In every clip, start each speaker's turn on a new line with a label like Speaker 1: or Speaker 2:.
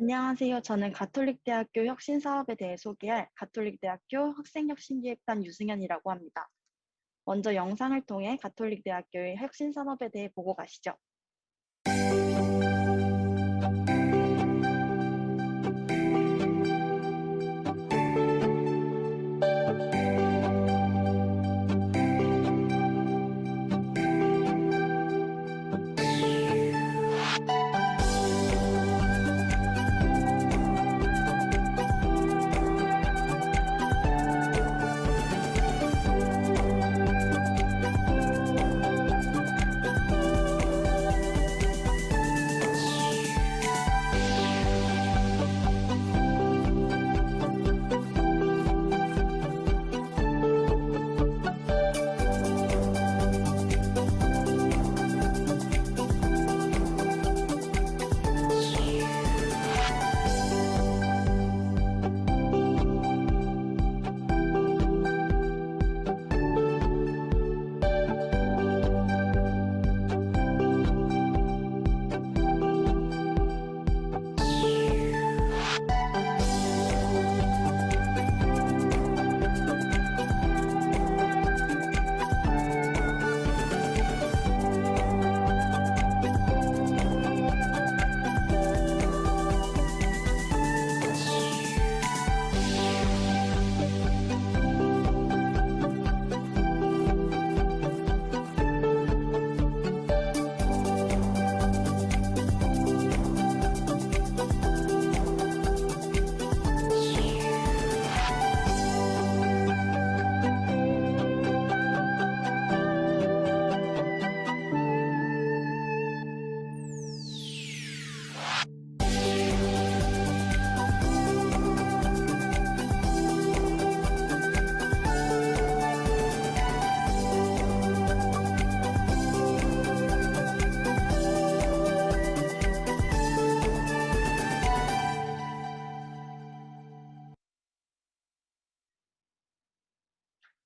Speaker 1: 안녕하세요. 저는 가톨릭대학교 혁신사업에 대해 소개할 가톨릭대학교 학생혁신기획단 유승현이라고 합니다. 먼저 영상을 통해 가톨릭대학교의 혁신산업에 대해 보고 가시죠.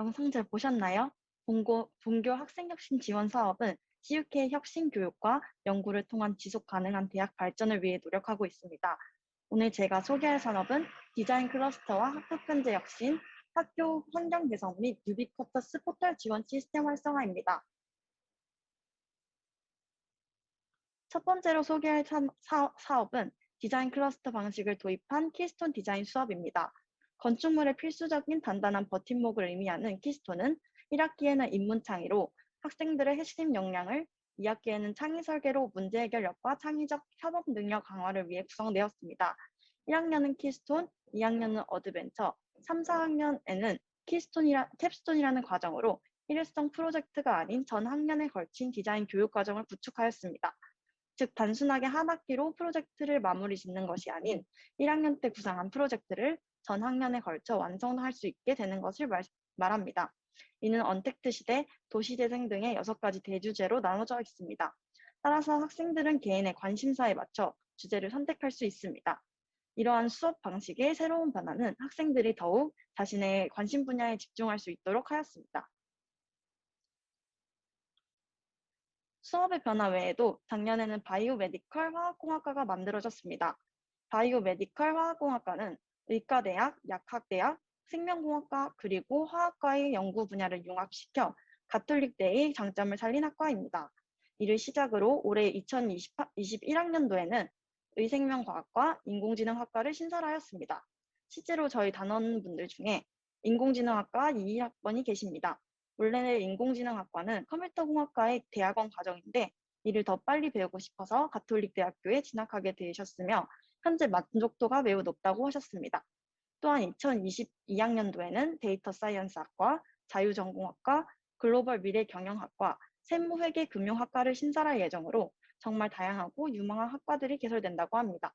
Speaker 1: 영상 잘 보셨나요? 본교 학생혁신 지원 사업은 CUK 혁신 교육과 연구를 통한 지속 가능한 대학 발전을 위해 노력하고 있습니다. 오늘 제가 소개할 산업은 디자인 클러스터와 학교 편제 혁신, 학교 환경 개선 및 유비쿼터스 포털 지원 시스템 활성화입니다. 첫 번째로 소개할 사업은 디자인 클러스터 방식을 도입한 키스톤 디자인 수업입니다. 건축물의 필수적인 단단한 버팀목을 의미하는 키스톤은 1학기에는 인문 창의로 학생들의 핵심 역량을, 2학기에는 창의 설계로 문제 해결력과 창의적 협업 능력 강화를 위해 구성되었습니다. 1학년은 키스톤, 2학년은 어드벤처, 3, 4학년에는 캡스톤이라는 과정으로 일회성 프로젝트가 아닌 전 학년에 걸친 디자인 교육 과정을 구축하였습니다. 즉 단순하게 한 학기로 프로젝트를 마무리 짓는 것이 아닌 1학년 때 구상한 프로젝트를 전 학년에 걸쳐 완성할 수 있게 되는 것을 말합니다. 이는 언택트 시대, 도시재생 등의 6가지 대주제로 나눠져 있습니다. 따라서 학생들은 개인의 관심사에 맞춰 주제를 선택할 수 있습니다. 이러한 수업 방식의 새로운 변화는 학생들이 더욱 자신의 관심 분야에 집중할 수 있도록 하였습니다. 수업의 변화 외에도 작년에는 바이오메디컬 화학공학과가 만들어졌습니다. 바이오메디컬 화학공학과는 의과대학, 약학대학, 생명공학과 그리고 화학과의 연구 분야를 융합시켜 가톨릭대의 장점을 살린 학과입니다. 이를 시작으로 올해 2021학년도에는 의생명과학과 인공지능학과를 신설하였습니다. 실제로 저희 단원분들 중에 인공지능학과 2학번이 계십니다. 원래 인공지능학과는 컴퓨터공학과의 대학원 과정인데 이를 더 빨리 배우고 싶어서 가톨릭대학교에 진학하게 되셨으며 현재 만족도가 매우 높다고 하셨습니다. 또한 2022학년도에는 데이터 사이언스학과, 자유전공학과, 글로벌 미래경영학과, 세무회계금융학과를 신설할 예정으로 정말 다양하고 유망한 학과들이 개설된다고 합니다.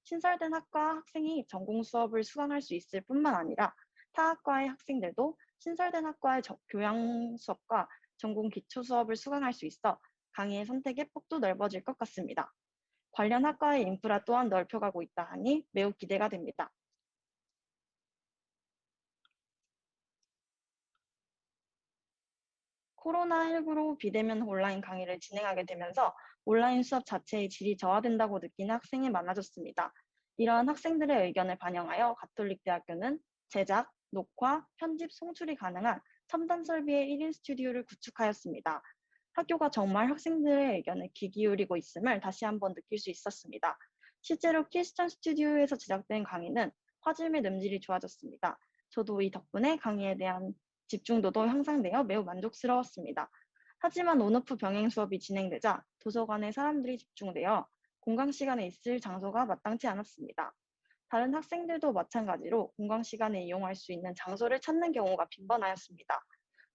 Speaker 1: 신설된 학과 학생이 전공 수업을 수강할 수 있을 뿐만 아니라 타 학과의 학생들도 신설된 학과의 교양 수업과 전공 기초 수업을 수강할 수 있어 강의의 선택의 폭도 넓어질 것 같습니다. 관련 학과의 인프라 또한 넓혀가고 있다 하니 매우 기대가 됩니다. 코로나19로 비대면 온라인 강의를 진행하게 되면서 온라인 수업 자체의 질이 저하된다고 느끼는 학생이 많아졌습니다. 이러한 학생들의 의견을 반영하여 가톨릭 대학교는 제작, 녹화, 편집, 송출이 가능한 첨단 설비의 1인 스튜디오를 구축하였습니다. 학교가 정말 학생들의 의견에 귀 기울이고 있음을 다시 한번 느낄 수 있었습니다. 실제로 키스천 스튜디오에서 제작된 강의는 화질 및 음질이 좋아졌습니다. 저도 이 덕분에 강의에 대한 집중도도 향상되어 매우 만족스러웠습니다. 하지만 온오프 병행 수업이 진행되자 도서관에 사람들이 집중되어 공강 시간에 있을 장소가 마땅치 않았습니다. 다른 학생들도 마찬가지로 공강 시간에 이용할 수 있는 장소를 찾는 경우가 빈번하였습니다.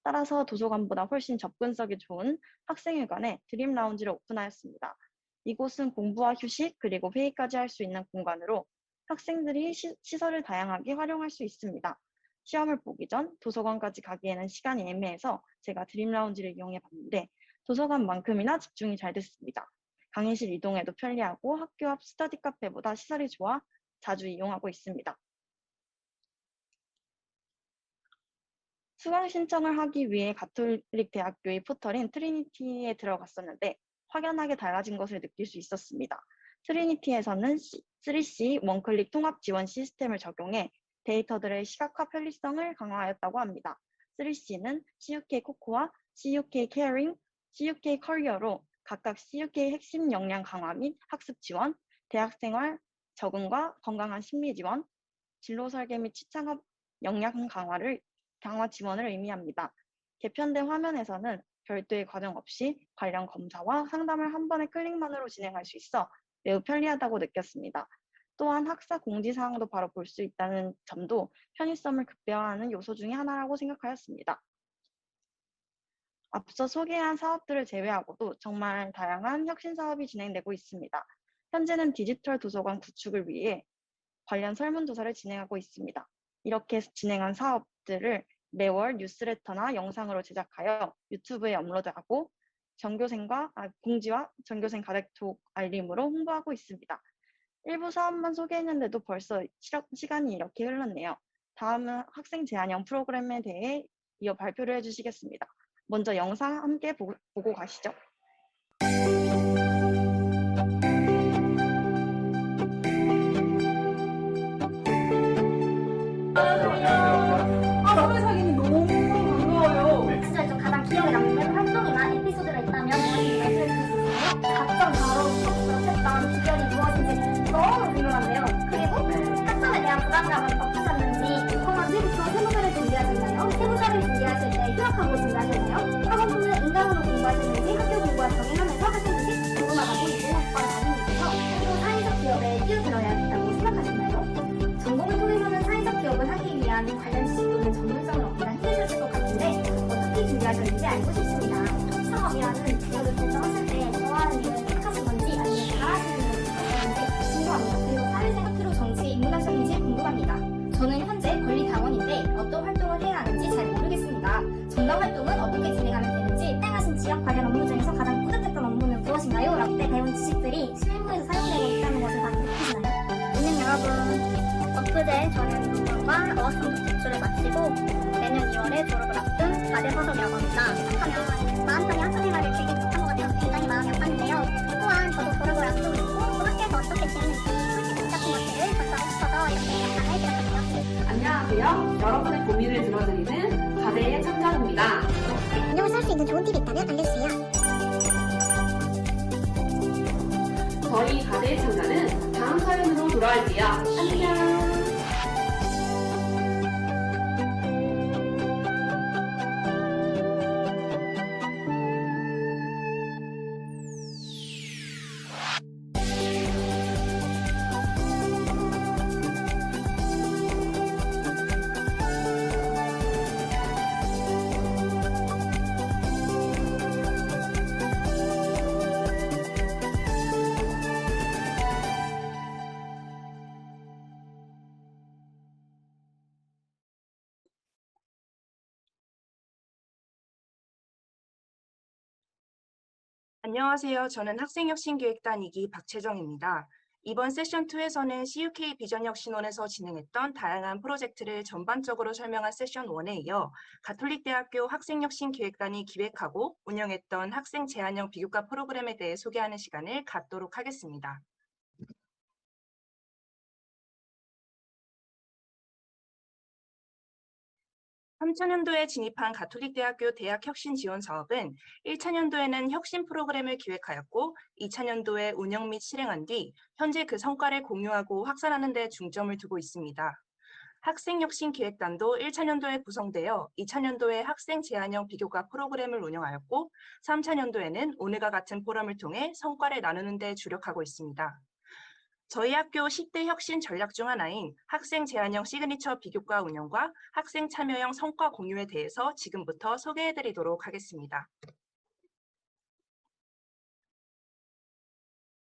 Speaker 1: 따라서 도서관보다 훨씬 접근성이 좋은 학생회관에 드림 라운지를 오픈하였습니다. 이곳은 공부와 휴식 그리고 회의까지 할 수 있는 공간으로 학생들이 시설을 다양하게 활용할 수 있습니다. 시험을 보기 전 도서관까지 가기에는 시간이 애매해서 제가 드림 라운지를 이용해 봤는데 도서관만큼이나 집중이 잘 됐습니다. 강의실 이동에도 편리하고 학교 앞 스터디 카페보다 시설이 좋아 자주 이용하고 있습니다. 수강 신청을 하기 위해 가톨릭 대학교의 포털인 트리니티에 들어갔었는데 확연하게 달라진 것을 느낄 수 있었습니다. 트리니티에서는 3C 원클릭 통합 지원 시스템을 적용해 데이터들의 시각화 편리성을 강화하였다고 합니다. 3C는 CUK 코코아, CUK 케어링, CUK 커리어로 각각 CUK 핵심 역량 강화 및 학습 지원, 대학생활 적응과 건강한 심리 지원, 진로 설계 및 취창업 역량 강화 지원을 의미합니다. 개편된 화면에서는 별도의 과정 없이 관련 검사와 상담을 한 번의 클릭만으로 진행할 수 있어 매우 편리하다고 느꼈습니다. 또한 학사 공지사항도 바로 볼 수 있다는 점도 편의성을 극대화하는 요소 중에 하나라고 생각하였습니다. 앞서 소개한 사업들을 제외하고도 정말 다양한 혁신 사업이 진행되고 있습니다. 현재는 디지털 도서관 구축을 위해 관련 설문조사를 진행하고 있습니다. 이렇게 진행한 사업들을 매월 뉴스레터나 영상으로 제작하여 유튜브에 업로드하고 공지와 전교생 가족톡 알림으로 홍보하고 있습니다. 일부 사업만 소개했는데도 벌써 시간이 이렇게 흘렀네요. 다음은 학생 제한형 프로그램에 대해 이어 발표를 해주시겠습니다. 먼저 영상 함께 보고 가시죠.
Speaker 2: 사회사기님 너무 반가워요.
Speaker 3: 시절 가장 기억에 남는 활동이나 에피소드가 있다면 무엇인지 말씀해 주실 수 있나요? 가장 바로 수업했던 비결이 무엇인지 너무 궁금한데요. 그리고 학점에 대한 부담감은 없으셨는지 언제부터 세무사를 준비하셨나요? 세무사를 준비하실 때 휴학하고 준비하셨나요? 학원부는 인강으로 공부하셨는지 학교 공부와 병행하면서 하셨는지 궁금하다고 이분학번 담임님께서 또 사회적 기업에 뛰어들어야겠다고 생각하셨나요? 전공을 통해서는 사회적 기업을 하기 위한 관련 지식 또는 전문성을 얻기가 힘드셨을 것 같은데 어떻게 준비하셨는지 알고 싶습니다. 창업이라는 직업을 결정하실 때 좋아하는 일을 택하신 건지 아니면 잘하시는 일을 택하셨는지 궁금합니다. 그리고 사회생활 프로 정치에 입문하셨는지 궁금합니다. 저는 현재 권리당원인데 어떤 활동을 해야 하는지 잘 모르겠습니다. 정당 활동은 어떻게 진행하면 되는지 수행하신 지역 관련 업무 중에서 가장 뿌듯했던 업무는 무엇인가요? 라고 때 배운 지식들이 실무에서 사용되고 있다는 것을 다들 느끼시나요? 안녕 여러분. 엊그제 저는 논문과 어학성적 제출을 마치고 내년 2월에 졸업을 앞둔 4대 서석이라고 합니다. 하면 마음속에 학교생활을 즐기지 못한 것 같아서 굉장히 마음이 아팠는데요. 또한 저도 졸업을 앞두고 있고 또 학교에서 어떻게 지내는지 솔직히 같은 것들을 적하고 싶어서 이렇게 영상을 제작했습니다.
Speaker 2: 안녕하세요. 여러분의 고민을 들어드리는 가대의 참가입니다.
Speaker 3: 운영을 할 수 있는 좋은 팁이 있다면 알려주세요.
Speaker 2: 저희 가대의 참가는 다음 사연으로 돌아올게요. 안녕.
Speaker 4: 안녕하세요. 저는 학생혁신기획단 2기 박채정입니다. 이번 세션2에서는 CUK 비전역 신원에서 진행했던 다양한 프로젝트를 전반적으로 설명한 세션 1에 이어 가톨릭대학교 학생혁신기획단이 기획하고 운영했던 학생 제한형 비교과 프로그램에 대해 소개하는 시간을 갖도록 하겠습니다. 3차년도에 진입한 가톨릭대학교 대학혁신 지원 사업은 1차년도에는 혁신 프로그램을 기획하였고 2차년도에 운영 및 실행한 뒤 현재 그 성과를 공유하고 확산하는 데 중점을 두고 있습니다. 학생혁신기획단도 1차년도에 구성되어 2차년도에 학생 제한형 비교과 프로그램을 운영하였고 3차년도에는 오늘과 같은 포럼을 통해 성과를 나누는 데 주력하고 있습니다. 저희 학교 10대 혁신 전략 중 하나인 학생 제한형 시그니처 비교과 운영과 학생 참여형 성과 공유에 대해서 지금부터 소개해드리도록 하겠습니다.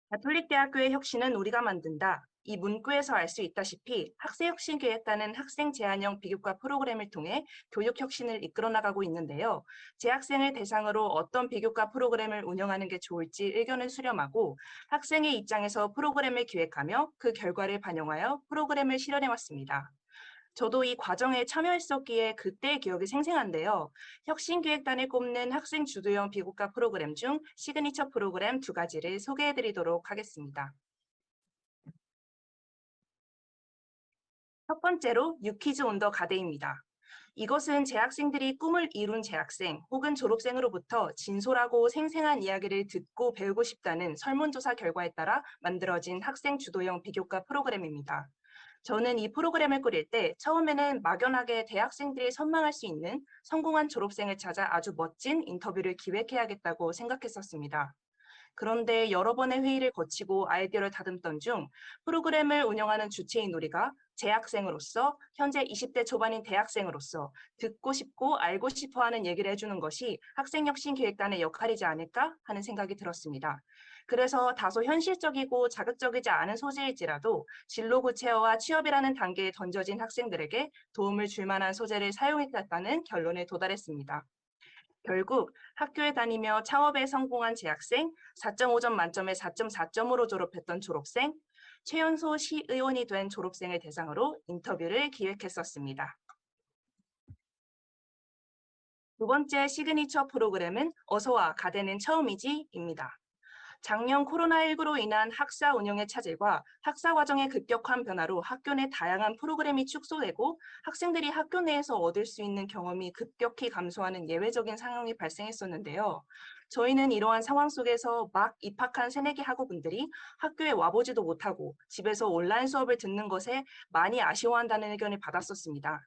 Speaker 4: 가톨릭대학교의 혁신은 우리가 만든다. 이 문구에서 알 수 있다시피 학생혁신기획단은 학생 제한형 비교과 프로그램을 통해 교육혁신을 이끌어 나가고 있는데요. 재학생을 대상으로 어떤 비교과 프로그램을 운영하는 게 좋을지 의견을 수렴하고 학생의 입장에서 프로그램을 기획하며 그 결과를 반영하여 프로그램을 실현해 왔습니다. 저도 이 과정에 참여했었기에 그때의 기억이 생생한데요. 혁신기획단을 꼽는 학생 주도형 비교과 프로그램 중 시그니처 프로그램 2가지를 소개해드리도록 하겠습니다. 첫 번째로 유키즈 온 더 가데입니다. 이것은 재학생들이 꿈을 이룬 재학생 혹은 졸업생으로부터 진솔하고 생생한 이야기를 듣고 배우고 싶다는 설문조사 결과에 따라 만들어진 학생 주도형 비교과 프로그램입니다. 저는 이 프로그램을 꾸릴 때 처음에는 막연하게 대학생들이 선망할 수 있는 성공한 졸업생을 찾아 아주 멋진 인터뷰를 기획해야겠다고 생각했었습니다. 그런데 여러 번의 회의를 거치고 아이디어를 다듬던 중 프로그램을 운영하는 주체인 우리가 재학생으로서 현재 20대 초반인 대학생으로서 듣고 싶고 알고 싶어 하는 얘기를 해주는 것이 학생혁신기획단의 역할이지 않을까 하는 생각이 들었습니다. 그래서 다소 현실적이고 자극적이지 않은 소재일지라도 진로 구체화와 취업이라는 단계에 던져진 학생들에게 도움을 줄 만한 소재를 사용했다는 결론에 도달했습니다. 결국 학교에 다니며 창업에 성공한 재학생, 4.5점 만점에 4.4점으로 졸업했던 졸업생, 최연소 시의원이 된 졸업생을 대상으로 인터뷰를 기획했었습니다. 두 번째 시그니처 프로그램은 어서와 가대는 처음이지입니다. 작년 코로나19로 인한 학사 운영의 차질과 학사 과정의 급격한 변화로 학교 내 다양한 프로그램이 축소되고 학생들이 학교 내에서 얻을 수 있는 경험이 급격히 감소하는 예외적인 상황이 발생했었는데요. 저희는 이러한 상황 속에서 막 입학한 새내기 학우분들이 학교에 와보지도 못하고 집에서 온라인 수업을 듣는 것에 많이 아쉬워한다는 의견을 받았었습니다.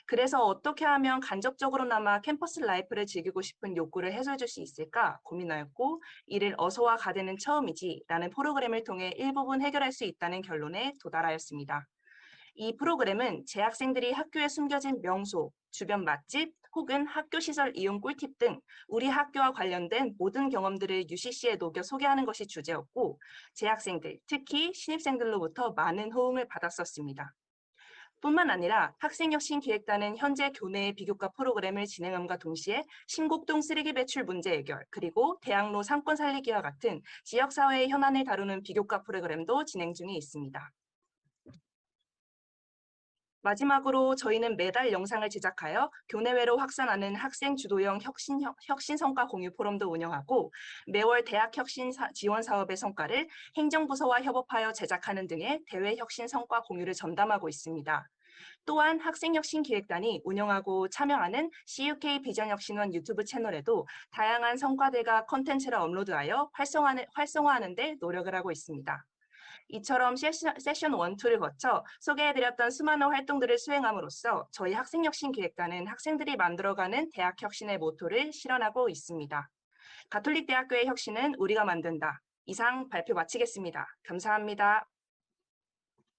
Speaker 4: 그래서 어떻게 하면 간접적으로나마 캠퍼스 라이프를 즐기고 싶은 욕구를 해소해 줄 수 있을까 고민하였고 이를 어서와 가대는 처음이지 라는 프로그램을 통해 일부분 해결할 수 있다는 결론에 도달하였습니다. 이 프로그램은 재학생들이 학교에 숨겨진 명소, 주변 맛집 혹은 학교 시설 이용 꿀팁 등 우리 학교와 관련된 모든 경험들을 UCC에 녹여 소개하는 것이 주제였고 재학생들, 특히 신입생들로부터 많은 호응을 받았었습니다. 뿐만 아니라 학생혁신기획단은 현재 교내의 비교과 프로그램을 진행함과 동시에 신곡동 쓰레기 배출 문제 해결, 그리고 대학로 상권 살리기와 같은 지역사회의 현안을 다루는 비교과 프로그램도 진행 중에 있습니다. 마지막으로 저희는 매달 영상을 제작하여 교내외로 확산하는 학생 주도형 혁신 성과 공유 포럼도 운영하고 매월 대학 혁신 지원 사업의 성과를 행정부서와 협업하여 제작하는 등의 대외 혁신 성과 공유를 전담하고 있습니다. 또한 학생혁신기획단이 운영하고 참여하는 CUK 비전혁신원 유튜브 채널에도 다양한 성과들과 콘텐츠를 업로드하여 활성화하는 데 노력을 하고 있습니다. 이처럼 세션 1, 2를 거쳐 소개해드렸던 수많은 활동들을 수행함으로써 저희 학생혁신기획단은 학생들이 만들어가는 대학혁신의 모토를 실현하고 있습니다. 가톨릭대학교의 혁신은 우리가 만든다. 이상 발표 마치겠습니다. 감사합니다.